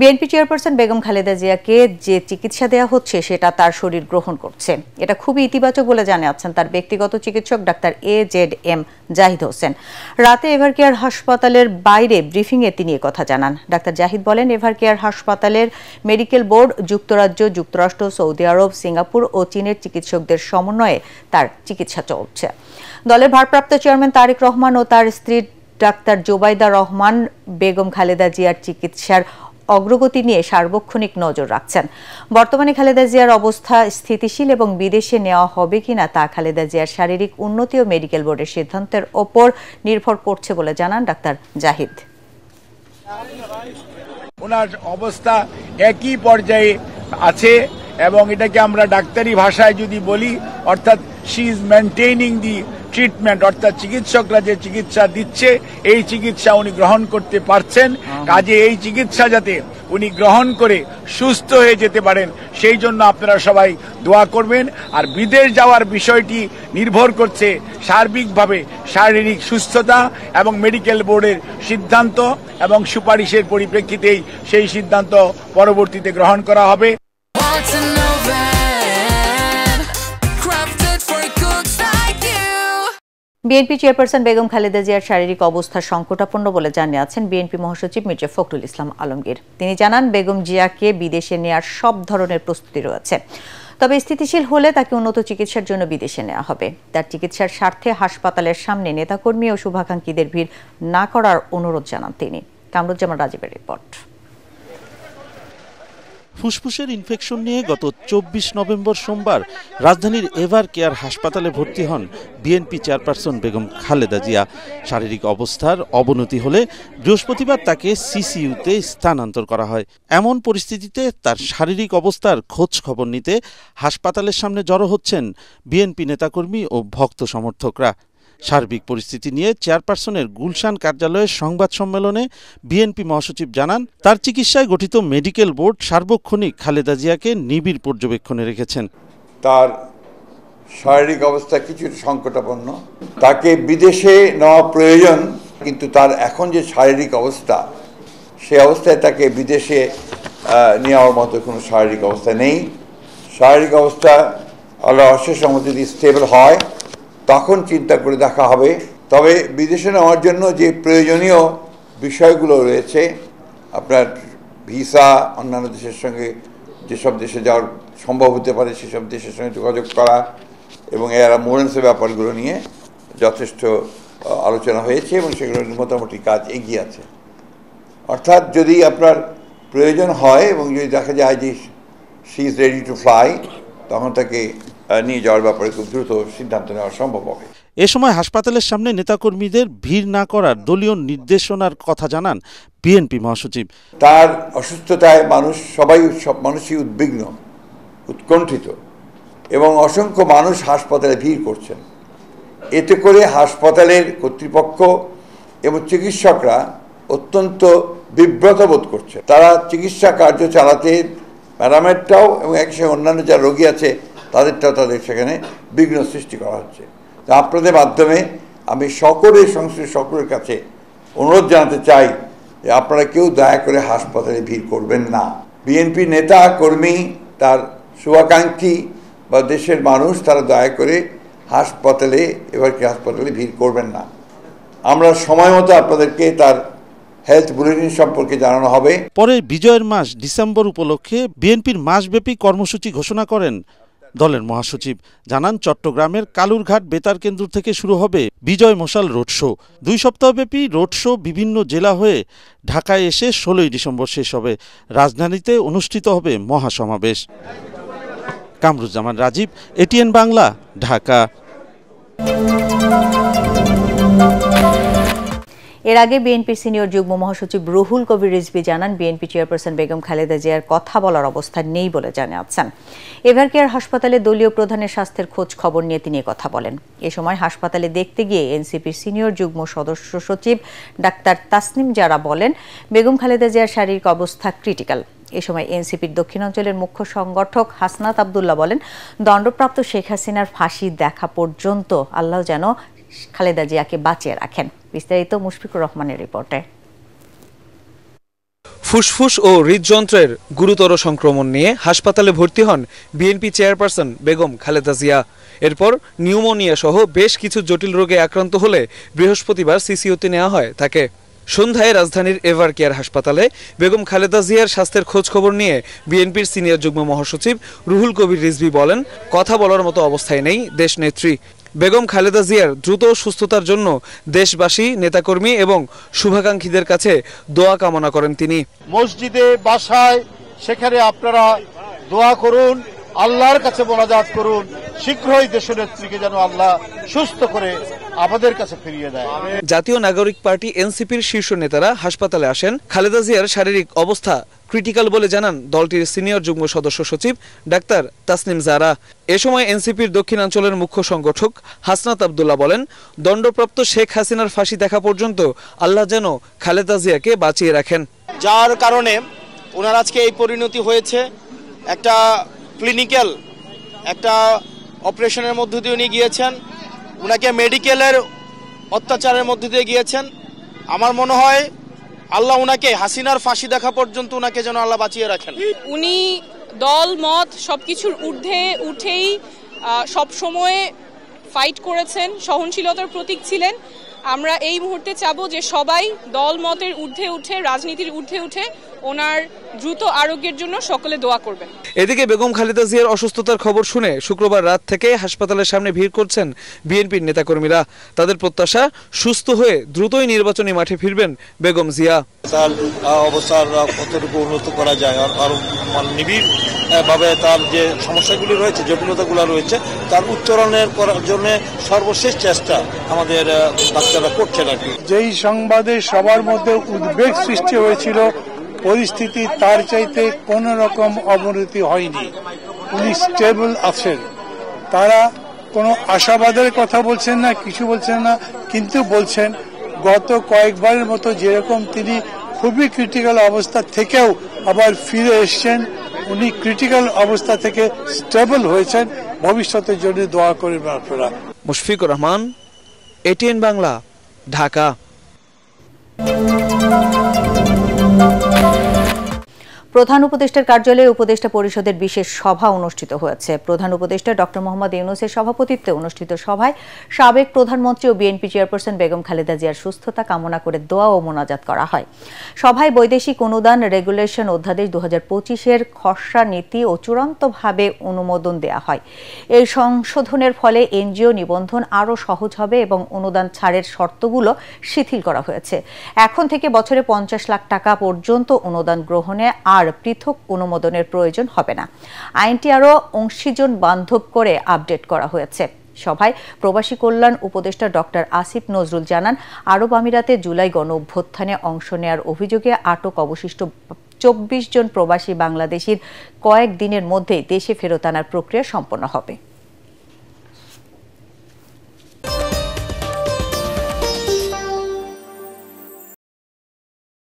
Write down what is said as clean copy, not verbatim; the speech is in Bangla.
বিএনপি চেয়ারপারসন বেগম খালেদা জিয়াকে যে চিকিৎসা দেওয়া হচ্ছে সেটা তার শরীর গ্রহণ করছে, এটা খুবই ইতিবাচক বলে জানাচ্ছেন তার ব্যক্তিগত চিকিৎসক ডাক্তার AZM জাহিদ হোসেন। রাতে এভারকেয়ার হাসপাতালের বাইরে ব্রিফিংয়ে তিনি কথা জানান। ডাক্তার জাহিদ বলেন, এভারকেয়ার হাসপাতালের মেডিকেল বোর্ড, যুক্তরাজ্য, যুক্তরাষ্ট্র, সৌদি আরব, সিঙ্গাপুর ও চীনের চিকিৎসকদের সমন্বয়ে তার চিকিৎসা চলছে। দলের ভারপ্রাপ্ত চেয়ারম্যান তারেক রহমান ও তার স্ত্রী ডাক্তার জোবাইদা রহমান বেগম খালেদা জিয়ার চিকিৎসার অগ্রগতি নিয়ে সার্বক্ষণিক নজর রাখছেন। বর্তমানে খালেদা জিয়ার অবস্থা স্থিতিশীল এবং বিদেশে নেওয়া হবে কিনা তা খালেদা জিয়ার শারীরিক উন্নতি ও মেডিকেল বোর্ডের সিদ্ধান্তের ওপর নির্ভর করছে বলে জানান ডাক্তার জাহিদ। ওনার অবস্থা একই পর্যায়ে আছে এবং এটাকে আমরা ডাক্তারি ভাষায় যদি বলি, অর্থাৎ she is maintaining the treatment, অর্থাৎ চিকিৎসকরা যে চিকিৎসা দিচ্ছে এই চিকিৎসা উনি গ্রহণ করতে পারছেন। কাজে এই চিকিৎসা যাতে উনি গ্রহণ করে সুস্থ হয়ে যেতে পারেন সেই জন্য আপনারা সবাই দোয়া করবেন। আর বিদেশ যাওয়ার বিষয়টি নির্ভর করছে সার্বিকভাবে শারীরিক সুস্থতা এবং মেডিকেল বোর্ডের সিদ্ধান্ত এবং সুপারিশের পরিপ্রেক্ষিতেই সেই সিদ্ধান্ত পরবর্তীতে গ্রহণ করা হবে। বিএনপি চেয়ারপারসন বেগম খালেদা জিয়ার শারীরিক অবস্থা সংকটাপন্ন বলে জানিয়েছেন বিএনপি মহাসচিব মির্জা ফখরুল ইসলাম আলমগীর। তিনি জানান, বেগম জিয়াকে বিদেশে নেয়ার সব ধরনের প্রস্তুতি রয়েছে, তবে স্থিতিশীল হলে তাকে উন্নত চিকিৎসার জন্য বিদেশে নেওয়া হবে। তার চিকিৎসার স্বার্থে হাসপাতালের সামনে নেতাকর্মী ও শুভাকাঙ্ক্ষীদের ভিড় না করার অনুরোধ জানান তিনি। কামরুজ্জামান রাজীবের রিপোর্ট। ফুসফুসের ইনফেকশন নিয়ে গত 24 নভেম্বর সোমবার রাজধানীর এভারকেয়ার হাসপাতালে ভর্তি হন বিএনপি চেয়ারপারসন বেগম খালেদা জিয়া। শারীরিক অবস্থার অবনতি হলে বৃহস্পতিবার তাকে সিসিইউতে স্থানান্তর করা হয়। এমন পরিস্থিতিতে তার শারীরিক অবস্থার খোঁজ খবর নিতে হাসপাতালের সামনে জড়ো হচ্ছেন বিএনপি নেতাকর্মী ও ভক্ত সমর্থকরা। সার্বিক পরিস্থিতি নিয়ে চেয়ারপারসনের গুলশান কার্যালয়ের সংবাদ সম্মেলনে বিএনপি মহাসচিব জানান, তার চিকিৎসায় গঠিত মেডিকেল বোর্ড সার্বক্ষণিক খালেদা জিয়াকে নিবিড় পর্যবেক্ষণে রেখেছেন। তার শারীরিক অবস্থা কিছু সংকটাপন্ন, তাকে বিদেশে নেওয়া প্রয়োজন, কিন্তু তার এখন যে শারীরিক অবস্থা সে অবস্থায় তাকে বিদেশে নেওয়ার মতো কোনো শারীরিক অবস্থা নেই। শারীরিক অবস্থা আল্লাহর অশেষ রহমতে যদি স্টেবল হয় তখন চিন্তা করে দেখা হবে। তবে বিদেশে নেওয়ার জন্য যে প্রয়োজনীয় বিষয়গুলো রয়েছে, আপনার ভিসা, অন্যান্য দেশের সঙ্গে যেসব দেশে যাওয়ার সম্ভব হতে পারে সেসব দেশের সঙ্গে যোগাযোগ করা এবং এর অ্যাম্বুলেন্সের ব্যাপারগুলো নিয়ে যথেষ্ট আলোচনা হয়েছে এবং সেগুলোর মোটামুটি কাজ এগিয়ে আছে। অর্থাৎ যদি আপনার প্রয়োজন হয় এবং যদি দেখা যায় যে she is ready to fly, তখন তাকে নিয়ে যাওয়ার ব্যাপারে খুব দ্রুত সিদ্ধান্ত নেওয়া সম্ভব হবে। এ সময় হাসপাতালের সামনে নেতাকর্মীদের ভিড় না করার দলীয় নির্দেশনার কথা জানান বিএনপি মহাসচিব। তার অসুস্থতায় সব মানুষই উদ্বিগ্ন, উৎকণ্ঠিত এবং অসংখ্য মানুষ হাসপাতালে ভিড় করছেন। এতে করে হাসপাতালের কর্তৃপক্ষ এবং চিকিৎসকরা অত্যন্ত বিব্রত বোধ করছে। তারা চিকিৎসা কার্য চালাতে প্যারামেডটাও এবং একই সঙ্গে অন্যান্য যারা রোগী আছে তাদের সেখানে বিঘ্ন সৃষ্টি করা হচ্ছে। তা আপনাদের মাধ্যমে আমি সকলের কাছে অনুরোধ জানাতে চাই যে আপনারা কেউ দয়া করে হাসপাতালে ভিড় করবেন না। বিএনপি নেতা কর্মী, তার শুভাকাঙ্ক্ষী বা দেশের মানুষ, তারা দয়া করে হাসপাতালে ভিড় করবেন না। আমরা সময় মতো আপনাদেরকে তার হেলথ বুলেটিন সম্পর্কে জানানো হবে। পরে বিজয়ের মাস ডিসেম্বর উপলক্ষে বিএনপির মাসব্যাপী কর্মসূচি ঘোষণা করেন দলের মহাসচিব। জানান, চট্টগ্রামের কালুরঘাট বেতার কেন্দ্র থেকে শুরু হবে বিজয় মশাল রোড শো। 2 সপ্তাহব্যাপী রোড শো বিভিন্ন জেলা হয়ে ঢাকায় এসে 16 ডিসেম্বর শেষ হবে। রাজধানীতে অনুষ্ঠিত হবে মহাসমাবেশ। কামরুজ্জামান রাজীব, এটিএন বাংলা, ঢাকা। এর আগে বিএনপির সিনিয়র যুগ্ম মহাসচিব রুহুল কবির রিজভী জানান, বিএনপি চেয়ারপারসন বেগম খালেদা জিয়ার কথা বলার অবস্থা নেই বলে জানাচ্ছেন। এভারকেয়ার হাসপাতালে দলীয় প্রধানের স্বাস্থ্যের খোঁজ খবর নিয়ে তিনি কথা বলেন। এ সময় হাসপাতালে দেখতে গিয়ে এনসিপির সিনিয়র যুগ্ম সদস্য সচিব ডাক্তার তাসনিম জারা বলেন, বেগম খালেদা জিয়ার শারীরিক অবস্থা ক্রিটিক্যাল। এ সময় এনসিপির দক্ষিণাঞ্চলের মুখ্য সংগঠক হাসনাত আবদুল্লাহ বলেন, দণ্ডপ্রাপ্ত শেখ হাসিনার ফাঁসি দেখা পর্যন্ত আল্লাহ যেন খালেদা জিয়াকে বাঁচিয়ে রাখেন। বিস্তারিত মুশফিকুর রহমানের রিপোর্টে। ফুসফুস ও হৃদযন্ত্রের গুরুতর সংক্রমণ নিয়ে হাসপাতালে ভর্তি হন বিএনপি চেয়ারপারসন বেগম খালেদা জিয়া। এরপর নিউমোনিয়া সহ বেশ কিছু জটিল রোগে আক্রান্ত হলে বৃহস্পতিবার সিসিইউতে নেওয়া হয় তাকে। সন্ধ্যায় রাজধানীর এভার কেয়ার হাসপাতালে বেগম খালেদা জিয়ার স্বাস্থ্যের খোঁজ খবর নিয়ে বিএনপির সিনিয়র যুগ্ম মহাসচিব রুহুল কবির রিজভী বলেন, কথা বলার মতো অবস্থায় নেই দেশনেত্রী। বেগম খালেদা জিয়ার দ্রুত সুস্থতার জন্য দেশবাসী, নেতাকর্মী এবং শুভাকাঙ্ক্ষীদের কাছে দোয়া কামনা করেন তিনি। মসজিদে, বাসায়, সেখানে আপনারা দোয়া করুন, আল্লাহর কাছে মোনাজাত করুন, শীঘ্রই দেশনেত্রীকে যেন আল্লাহ সুস্থ করে আমাদের কাছে ফিরিয়ে দেয়। জাতীয় নাগরিক পার্টি এনসিপির শীর্ষ নেতারা হাসপাতালে আসেন। খালেদা জিয়ার শারীরিক অবস্থা ক্রিটিক্যাল বলে জানান দলটির সিনিয়র যুগ্ম সদস্য সচিব ডাক্তার তাসনিম জারা। এ সময় এনসিপির দক্ষিণাঞ্চলের মুখ্য সংগঠক হাসনাত আব্দুল্লাহ বলেন, দণ্ডপ্রাপ্ত শেখ হাসিনার ফাঁসি দেখা পর্যন্ত আল্লাহ যেন খালেদা জিয়াকে বাঁচিয়ে রাখেন। যার কারণে ওনার আজকে এই পরিণতি হয়েছে। একটা ক্লিনিক্যাল একটা অপারেশনের মধ্য দিয়ে উনি গিয়েছেন, উনাকে মেডিকেলের অত্যাচারের মধ্য দিয়ে গিয়েছেন। আমার মনে হয় আল্লাহ উনাকে হাসিনার ফাঁসি দেখা পর্যন্ত উনাকে যেন আল্লাহ বাঁচিয়ে রাখেন। উনি দল মত সবকিছুর ঊর্ধ্বে উঠেই সব সময় ফাইট করেছেন, সহনশীলতার প্রতীক ছিলেন। আমরা এই মুহূর্তে চাবো যে সবাই দল মতের ঊর্ধ্বে উঠে, রাজনীতির ঊর্ধ্বে উঠে ওনার দ্রুত আরোগ্যের জন্য সকলে দোয়া করবেন। এদিকে বেগম খালেদা জিয়ার অসুস্থতার খবর শুনে শুক্রবার রাত থেকে হাসপাতালের সামনে ভিড় করছেন বিএনপির নেতাকর্মীরা। তাদের প্রত্যাশা, সুস্থ হয়ে দ্রুতই নির্বাচনী মাঠে ফিরবেন বেগম জিয়া। তার অবস্থার কতটুকু উন্নত করা যায় আর নিবিড় ভাবে তার যে সমস্যাগুলি রয়েছে, জটিলতাগুলো রয়েছে, তার উত্তরণের করার জন্য সর্বশেষ চেষ্টা আমাদের ডাক্তাররা করছেন আর কি। যেই সংবাদে সবার মধ্যে উদ্বেগ সৃষ্টি হয়েছিল, পরিস্থিতি তার চাইতে কোন রকম অবনতি হয়নি। উনি স্টেবল আছেন। তারা কোনো আশাবাদের কথা বলছেন না, কিছু বলছেন না, কিন্তু বলছেন গত কয়েকবারের মতো যেরকম তিনি খুবই ক্রিটিক্যাল অবস্থা থেকেও আবার ফিরে এসছেন, উনি ক্রিটিক্যাল অবস্থা থেকে স্টেবল হয়েছেন। ভবিষ্যতের জন্য দোয়া করবেন আপনারা। মুশফিকুর রহমান, এটিএন বাংলা, ঢাকা। প্রধান উপদেষ্টার কার্যালয়ে উপদেষ্টা পরিষদের বিশেষ সভা অনুষ্ঠিত হয়েছে। প্রধান উপদেষ্টা ডক্টর মোহাম্মদ ইউনূসের সভাপতিত্বে অনুষ্ঠিত সভায় সাবেক প্রধানমন্ত্রী ও বিএনপি চেয়ারপারসন বেগম খালেদা জিয়ার সুস্থতা কামনা করে দোয়া ও মোনাজাত করা হয়। সভায় বৈদেশিক অনুদান রেগুলেশন অধ্যাদেশ 2025-এর খসড়া নীতি ও চূড়ান্তভাবে অনুমোদন দেয়া হয়। এই সংশোধনের ফলে এনজিও নিবন্ধন আরও সহজ হবে এবং অনুদান ছাড়ের শর্তগুলো শিথিল করা হয়েছে। এখন থেকে বছরে 50 লাখ টাকা পর্যন্ত অনুদান গ্রহণে আর পৃথক অনুমোদনের প্রয়োজন হবে না। আইনটি আরও অংশীজন বান্ধব করে আপডেট করা হয়েছে। সভায় প্রবাসী কল্যাণ উপদেষ্টা ডক্টর আসিফ নজরুল জানান, আরব আমিরাতে জুলাই গণ অভ্যুত্থানে অংশ নেয়ার অভিযোগে আটক অবশিষ্ট 24 জন প্রবাসী বাংলাদেশির কয়েক দিনের মধ্যেই দেশে ফেরত আনার প্রক্রিয়া সম্পন্ন হবে।